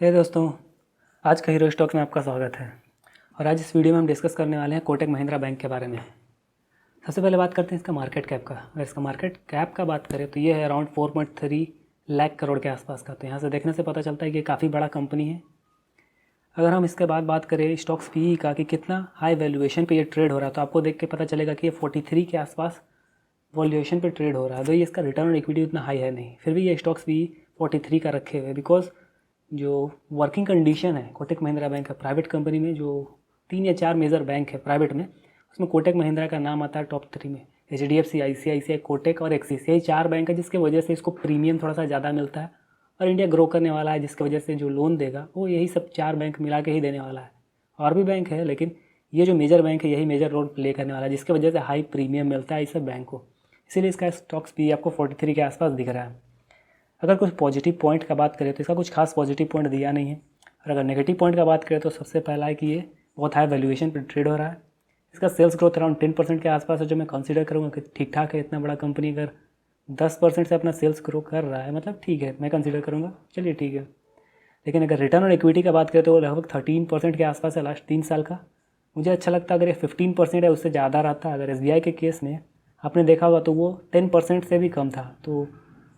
हे दोस्तों, आज का हीरो स्टॉक में आपका स्वागत है। और आज इस वीडियो में हम डिस्कस करने वाले हैं कोटक महिंद्रा बैंक के बारे में। सबसे पहले बात करते हैं इसका मार्केट कैप का। अगर इसका मार्केट कैप का बात करें तो ये है अराउंड 4.3 लाख करोड़ के आसपास का। तो यहाँ से देखने से पता चलता है कि ये काफ़ी बड़ा कंपनी है। अगर हम इसके बाद बात करें स्टॉक्स पी का कि कितना हाई वैल्यूएशन पे ये ट्रेड हो रहा है, तो आपको देख के पता चलेगा कि ये 43 के आसपास वैल्यूएशन पे ट्रेड हो रहा है। तो ये इसका रिटर्न ऑन इक्विटी उतना हाई है नहीं, फिर भी ये स्टॉक्स पी 43 का रखे हुए, बिकॉज जो वर्किंग कंडीशन है कोटक महिंद्रा बैंक का प्राइवेट कंपनी में, जो 3 या 4 मेजर बैंक है प्राइवेट में, उसमें कोटक महिंद्रा का नाम आता है टॉप 3 में। HDFC, ICICI, कोटक और एक्सिस, यही 4 बैंक है जिसके वजह से इसको प्रीमियम थोड़ा सा ज़्यादा मिलता है। और इंडिया ग्रो करने वाला है, जिसकी वजह से जो लोन देगा वो यही सब 4 बैंक मिला के ही देने वाला है। और भी बैंक है, लेकिन ये जो मेजर बैंक है यही मेजर रोल प्ले करने वाला है, जिसकी वजह से हाई प्रीमियम मिलता है इस सब बैंक को। इसीलिए इसका स्टॉक्स भी आपको 43 के आसपास दिख रहा है। अगर कुछ पॉजिटिव पॉइंट का बात करें तो इसका कुछ खास पॉजिटिव पॉइंट दिया नहीं है। और अगर नेगेटिव पॉइंट का बात करें तो सबसे पहला है कि ये बहुत हाई वैल्यूएशन पर ट्रेड हो रहा है। इसका सेल्स ग्रोथ अराउंड 10% के आसपास है, जो मैं कंसीडर करूँगा कि ठीक ठाक है। इतना बड़ा कंपनी अगर 10% से अपना सेल्स ग्रो कर रहा है, मतलब ठीक है, मैं कंसीडर करूँगा, चलिए ठीक है। लेकिन अगर रिटर्न ऑन इक्विटी का बात करें तो वो लगभग 13% के आसपास है लास्ट 3 साल का। मुझे अच्छा लगता अगर ये 15% है, उससे ज़्यादा रहता। अगर SBI के केस में आपने देखा होगा तो वो 10% से भी कम था। तो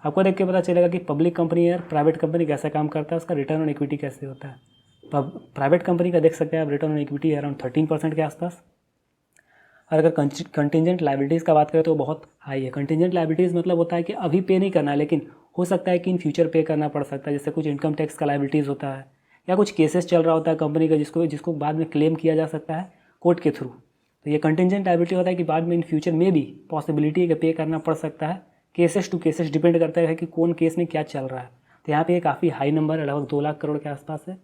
आपको देख के पता चलेगा कि पब्लिक कंपनी और प्राइवेट कंपनी कैसा काम करता है, उसका रिटर्न ऑन इक्विटी कैसे होता है। प्राइवेट कंपनी का देख सकते हैं आप, रिटर्न ऑन इक्विटी है अराउंड 13% के आसपास। और अगर कंटिजेंट लाइबिलिटीज़ का बात करें तो बहुत हाई है। कंटिजेंट लाइबिलिटीज़ मतलब होता है कि अभी पे नहीं करना है, लेकिन हो सकता है कि इन फ्यूचर पे करना पड़ सकता है। जैसे कुछ इनकम टैक्स का लाइबिलिटीज़ होता है, या कुछ केसेस चल रहा होता है कंपनी का जिसको बाद में क्लेम किया जा सकता है कोर्ट के थ्रू। तो ये कंटिजेंट लाइबिलिटी होता है कि बाद में इन फ्यूचर में भी पॉसिबिलिटी है कि पे करना पड़ सकता है। केसेस टू केसेस डिपेंड करता है कि कौन केस में क्या चल रहा है। तो यहाँ पे ये काफ़ी हाई नंबर है, लगभग 2 लाख करोड़ के आसपास है,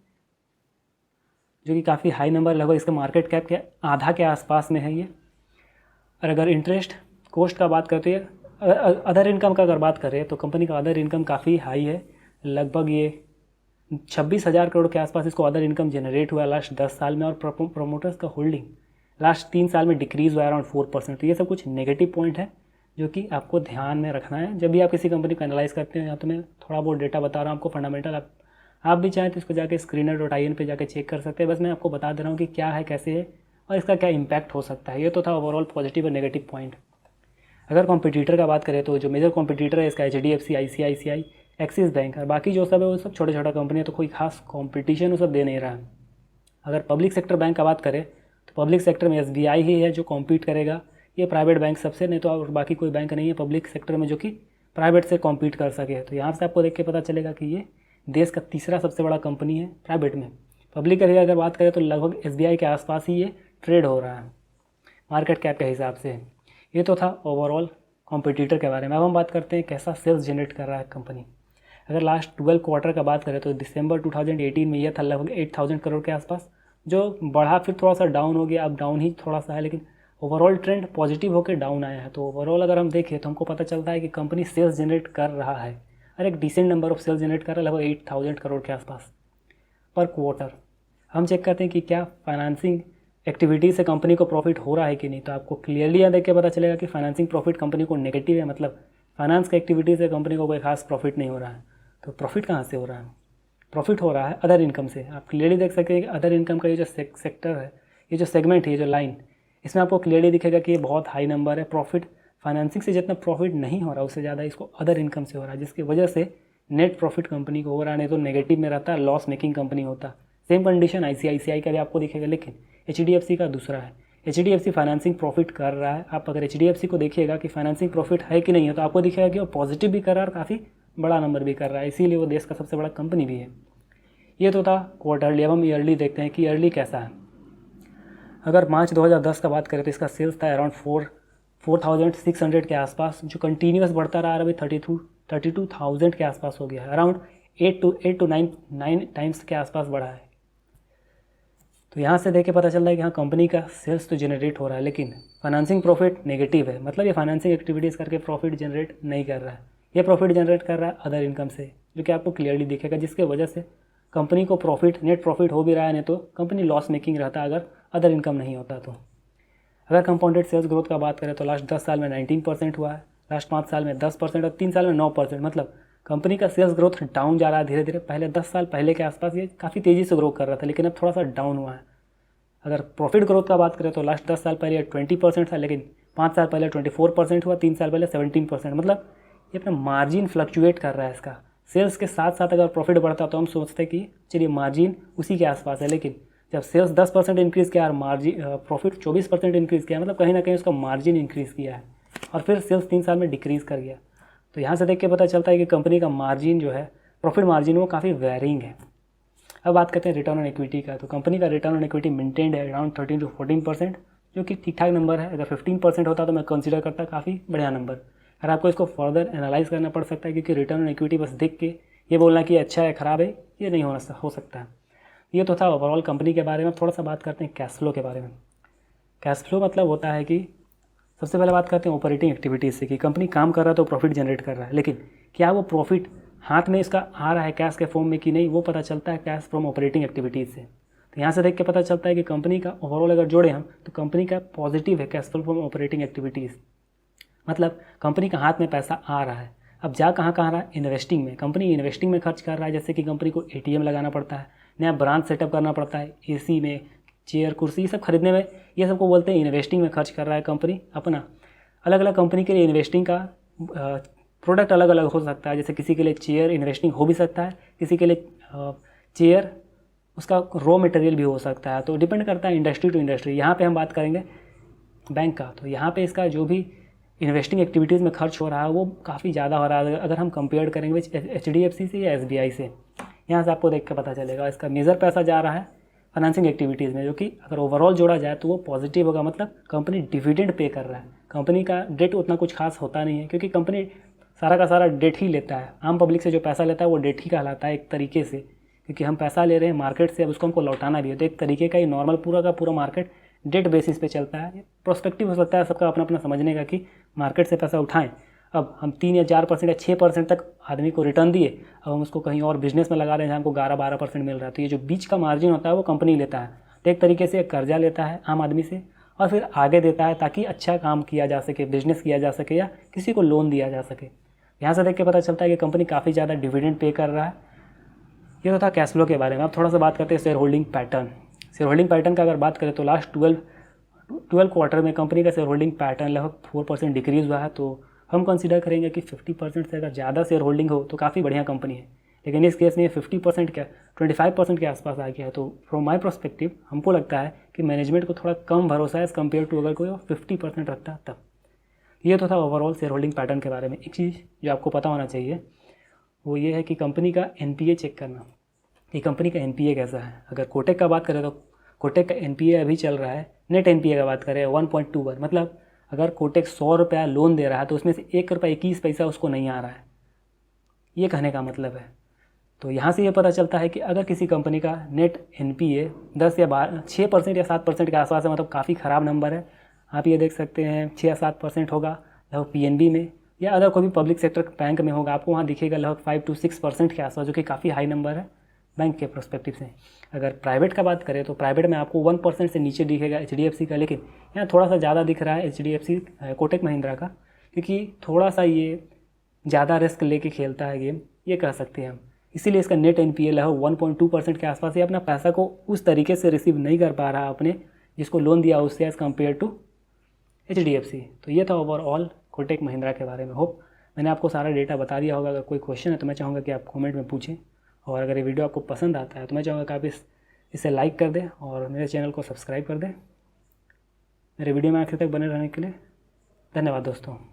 जो कि काफ़ी हाई नंबर, लगभग इसका मार्केट कैप के आधा के आसपास में है ये। और अगर इंटरेस्ट कॉस्ट का बात करते हैं, अदर इनकम का अगर बात करें तो कंपनी का अदर इनकम काफ़ी हाई है। लगभग ये 26,000 करोड़ के आसपास इसको अदर इनकम जनरेट हुआ लास्ट 10 साल में। और प्रोमोटर्स का होल्डिंग लास्ट 3 साल में डिक्रीज़ हुआ अराउंड 4%। तो ये सब कुछ नेगेटिव पॉइंट है जो कि आपको ध्यान में रखना है जब भी आप किसी कंपनी को एनालाइज करते हैं। यहाँ तो मैं थोड़ा बहुत डेटा बता रहा हूँ आपको फंडामेंटल, आप भी चाहें तो इसको जाके screener.in पे जाके चेक कर सकते हैं। बस मैं आपको बता दे रहा हूँ कि क्या है, कैसे है और इसका क्या इम्पैक्ट हो सकता है। ये तो था ओवरऑल पॉजिटिव और नेगेटिव पॉइंट। अगर कॉम्पिटिटर का बात करें तो जो मेजर कॉम्पिटिटर है इसका HDFC, ICICI, एक्सिस बैंक, और बाकी जो सब है वो सब छोटे छोटा कंपनी है, तो कोई खास कॉम्पिटिशन वो सब दे नहीं रहा है। अगर पब्लिक सेक्टर बैंक का बात करें तो पब्लिक सेक्टर में SBI ही है जो कॉम्पीट करेगा। ये प्राइवेट बैंक सबसे, नहीं तो और बाकी कोई बैंक नहीं है पब्लिक सेक्टर में जो कि प्राइवेट से कॉम्पीट कर सके। तो यहाँ से आपको देख के पता चलेगा कि ये देश का तीसरा सबसे बड़ा कंपनी है प्राइवेट में। पब्लिक का अगर बात करें तो लगभग SBI के आसपास ही ये ट्रेड हो रहा है मार्केट कैप के हिसाब से। ये तो था ओवरऑल कॉम्पिटिटर के बारे में। अब हम बात करते हैं कैसा सेल्स जनरेट कर रहा है कंपनी। अगर लास्ट 12 क्वार्टर का बात करें तो दिसंबर 2018 में यह था लगभग 8,000 करोड़ के आसपास, जो बढ़ा फिर थोड़ा सा डाउन हो गया। अब डाउन ही थोड़ा सा है, लेकिन ओवरऑल ट्रेंड पॉजिटिव होकर डाउन आया है। तो ओवरऑल अगर हम देखें तो हमको पता चलता है कि कंपनी सेल्स जनरेट कर रहा है और एक decent number of sales generate कर रहा है, लगभग 8,000 करोड़ के आसपास पर क्वार्टर। हम चेक करते हैं कि क्या फाइनेंसिंग एक्टिविटी से कंपनी को प्रॉफिट हो रहा है कि नहीं। तो आपको क्लियरली यहाँ देख के पता चलेगा कि फाइनेंसिंग प्रॉफिट कंपनी को नेगेटिव है, मतलब फाइनेंस की एक्टिविटी से कंपनी को कोई खास प्रॉफिट नहीं हो रहा है। तो प्रॉफिट कहाँ से हो रहा है? प्रॉफिट हो रहा है अदर इनकम से। आप क्लियरली देख सकते हैं कि अदर इनकम का ये जो सेक्टर है, ये जो सेगमेंट है, ये जो लाइन, इसमें आपको क्लियरली दिखेगा कि ये बहुत हाई नंबर है। प्रॉफिट फाइनेंसिंग से जितना प्रॉफिट नहीं हो रहा उससे ज़्यादा इसको अदर इनकम से हो रहा है, जिसकी वजह से नेट प्रॉफिट कंपनी को हो रहा है। नहीं तो नेगेटिव में रहता, लॉस मेकिंग कंपनी होता। सेम कंडीशन ICICI का भी आपको दिखेगा, लेकिन HDFC का दूसरा है। HDFC फाइनेंसिंग प्रॉफिट कर रहा है। आप अगर HDFC को देखिएगा कि फाइनेंसिंग प्रॉफिट है कि नहीं है, तो आपको दिखेगा कि वो पॉजिटिव भी कर रहा है और काफ़ी बड़ा नंबर भी कर रहा है, इसीलिए वो देश का सबसे बड़ा कंपनी भी है। ये तो था क्वार्टरली। अब हम ईयरली देखते हैं कि ईयरली कैसा है। अगर मार्च 2010 का बात करें तो इसका सेल्स था अराउंड 4,600 के आसपास, जो कंटिन्यूस बढ़ता रहा है। अभी 32,000 के आसपास हो गया है, अराउंड 8 to 9 टाइम्स के आसपास बढ़ा है। तो यहाँ से देख के पता चल रहा है कि हाँ, कंपनी का सेल्स तो जनरेट हो रहा है, लेकिन फाइनेंसिंग प्रॉफिट नेगेटिव है। मतलब ये फाइनेंसिंग एक्टिविटीज़ करके प्रॉफिट जनरेट नहीं कर रहा है, ये प्रॉफिट जनरेट कर रहा है अदर इनकम से, जो कि आपको क्लियरली दिखेगा, जिसके वजह से कंपनी को प्रॉफिट, नेट प्रॉफिट हो भी रहा है, नहीं तो कंपनी लॉस मेकिंग रहता अगर अदर इनकम नहीं होता। तो अगर कंपाउंडेड सेल्स ग्रोथ का बात करें तो लास्ट 10 साल में 19% हुआ है, लास्ट 5 साल में 10% और 3 साल में 9%। मतलब कंपनी का सेल्स ग्रोथ डाउन जा रहा है धीरे धीरे। पहले 10 साल पहले के आसपास ये काफ़ी तेज़ी से ग्रो कर रहा था, लेकिन अब थोड़ा सा डाउन हुआ है। अगर प्रॉफिट ग्रोथ का बात करें तो लास्ट 10 साल पहले 20% था, लेकिन 5 साल पहले 24% हुआ, 3 साल पहले 17%। मतलब ये अपना मार्जिन फ्लक्चुएट कर रहा है इसका। सेल्स के साथ साथ अगर प्रॉफिट बढ़ता तो हम सोचते कि चलिए मार्जिन उसी के आसपास है, लेकिन जब सेल्स 10% इंक्रीज़ किया और मार्जिन प्रॉफिट 24% इंक्रीज़ किया, मतलब कहीं ना कहीं उसका मार्जिन इंक्रीज़ किया है, और फिर सेल्स 3 साल में डिक्रीज़ कर गया। तो यहाँ से देख के पता चलता है कि कंपनी का मार्जिन जो है, प्रॉफिट मार्जिन, वो काफ़ी वेरिंग है। अब बात करते हैं रिटर्न ऑन इक्विटी का। तो कंपनी का रिटर्न ऑन इक्विटी मेंटेन्ड है अराउंड 13 to 14%, जो कि ठीक ठाक नंबर है। अगर 15% होता तो मैं कंसीडर करता काफ़ी बढ़िया नंबर। अगर आपको इसको फर्दर एनालाइज करना पड़ सकता है, क्योंकि रिटर्न ऑन इक्विटी बस देख के ये बोलना कि अच्छा है ख़राब है, ये नहीं हो सकता है। ये तो था ओवरऑल कंपनी के बारे में। थोड़ा सा बात करते हैं कैश फ्लो के बारे में। कैश फ्लो मतलब होता है कि सबसे पहले बात करते हैं ऑपरेटिंग एक्टिविटीज़ से, कि कंपनी काम कर रहा है तो प्रॉफिट जनरेट कर रहा है, लेकिन क्या वो प्रॉफिट हाथ में इसका आ रहा है कैश के फॉर्म में कि नहीं, वो पता चलता है कैश फ्रॉम ऑपरेटिंग एक्टिविटीज़ से। तो यहाँ से देख के पता चलता है कि कंपनी का ओवरऑल अगर जोड़े हम तो कंपनी का पॉजिटिव है cash flow from operating activities. मतलब कंपनी का हाथ में पैसा आ रहा है। अब जा कहाँ रहा है, इन्वेस्टिंग में। कंपनी इन्वेस्टिंग में खर्च कर रहा है, जैसे कि कंपनी को ATM लगाना पड़ता है, नया ब्रांच सेटअप करना पड़ता है, AC में चेयर कुर्सी ये सब खरीदने में, ये सबको बोलते हैं इन्वेस्टिंग में खर्च कर रहा है कंपनी अपना। अलग अलग कंपनी के लिए इन्वेस्टिंग का प्रोडक्ट अलग अलग हो सकता है। जैसे किसी के लिए चेयर इन्वेस्टिंग हो भी सकता है, किसी के लिए चेयर उसका रॉ मटेरियल भी हो सकता है। तो डिपेंड करता है इंडस्ट्री टू इंडस्ट्री। यहाँ पे हम बात करेंगे बैंक का, तो यहाँ पे इसका जो भी इन्वेस्टिंग एक्टिविटीज़ में खर्च हो रहा है वो काफ़ी ज़्यादा हो रहा है, अगर हम कंपेयर करेंगे HDFC से या SBI से। यहाँ से आपको देख के पता चलेगा इसका मेजर पैसा जा रहा है फाइनेंसिंग एक्टिविटीज़ में, जो कि अगर ओवरऑल जोड़ा जाए तो वो पॉजिटिव होगा। मतलब कंपनी डिविडेंड पे कर रहा है। कंपनी का डेट उतना कुछ खास होता नहीं है, क्योंकि कंपनी सारा का सारा डेट ही लेता है। आम पब्लिक से जो पैसा लेता है वो डेट ही कहलाता है एक तरीके से, क्योंकि हम पैसा ले रहे हैं मार्केट से, अब उसको हमको लौटाना भी है। तो एक तरीके का ही नॉर्मल पूरा का पूरा मार्केट डेट बेसिस पे चलता है। प्रोस्पेक्टिव हो सकता है सबका अपना अपना समझने का कि मार्केट से पैसा उठाएं। अब हम 3 या 4% या 6% तक आदमी को रिटर्न दिए, अब हम उसको कहीं और बिजनेस में लगा रहे हैं जहाँ हमको 11-12% मिल रहा है। तो ये जो बीच का मार्जिन होता है वो कंपनी लेता है। तो एक तरीके से कर्जा लेता है आम आदमी से और फिर आगे देता है, ताकि अच्छा काम किया जा सके, बिजनेस किया जा सके या किसी को लोन दिया जा सके। यहाँ से देख के पता चलता है कि कंपनी काफ़ी ज़्यादा डिविडेंड पे कर रहा है। ये तो था कैश फ्लो के बारे में। अब थोड़ा सा बात करते हैं share holding pattern. Share holding pattern का अगर बात करें तो लास्ट 12 क्वार्टर में कंपनी का शेयर होल्डिंग पैटर्न लगभग 4% डिक्रीज़ हुआ है। तो हम कंसीडर करेंगे कि 50% से अगर ज़्यादा शेयर होल्डिंग हो तो काफ़ी बढ़िया कंपनी है, लेकिन इस केस में 50% क्या 25% के आसपास आ गया है। तो फ्रॉम माई पर्सपेक्टिव हमको लगता है कि मैनेजमेंट को थोड़ा कम भरोसा है एज़ कम्पेयर टू अगर कोई 50% रखता है तब। ये तो था ओवरऑल शेयर होल्डिंग पैटर्न के बारे में। एक चीज़ जो आपको पता होना चाहिए वो ये है कि कंपनी का NPA चेक करना, कि कंपनी का NPA कैसा है। अगर कोटेक का बात करें तो कोटेक का NPA अभी चल रहा है, नेट NPA का बात करें 1.21। मतलब अगर कोटेक 100 रुपया लोन दे रहा है तो उसमें से 1 रुपया 21 पैसा उसको नहीं आ रहा है, ये कहने का मतलब है। तो यहाँ से ये पता चलता है कि अगर किसी कंपनी का नेट NPA 10 या 6% या 7% के आसपास है, मतलब काफ़ी ख़राब नंबर है। आप ये देख सकते हैं 6 या 7% होगा लगभग PNB में, या अदर कोई भी पब्लिक सेक्टर बैंक में होगा, आपको वहाँ दिखेगा लगभग 5 to 6% के आसपास, जो कि काफ़ी हाई नंबर है बैंक के प्रोस्पेक्टिव से। अगर प्राइवेट का बात करें तो प्राइवेट में आपको 1% से नीचे दिखेगा HDFC का, लेकिन यहाँ थोड़ा सा ज़्यादा दिख रहा है HDFC कोटक महिंद्रा का, क्योंकि थोड़ा सा ये ज़्यादा रिस्क लेके खेलता है गेम, ये कह सकते हैं हम। इसीलिए इसका नेट NPA है 1.2% के आसपास। ये अपना पैसा को उस तरीके से रिसीव नहीं कर पा रहा अपने जिसको लोन दिया उससे एज़ कम्पेयर टू HDFC। तो ये था ओवरऑल कोटक महिंद्रा के बारे में। होप मैंने आपको सारा डेटा बता दिया होगा। अगर कोई क्वेश्चन है तो मैं चाहूँगा कि आप कमेंट में पूछें, और अगर ये वीडियो आपको पसंद आता है तो मैं चाहूँगा कि आप इसे लाइक कर दें और मेरे चैनल को सब्सक्राइब कर दें। मेरे वीडियो में आखिर तक बने रहने के लिए धन्यवाद दोस्तों।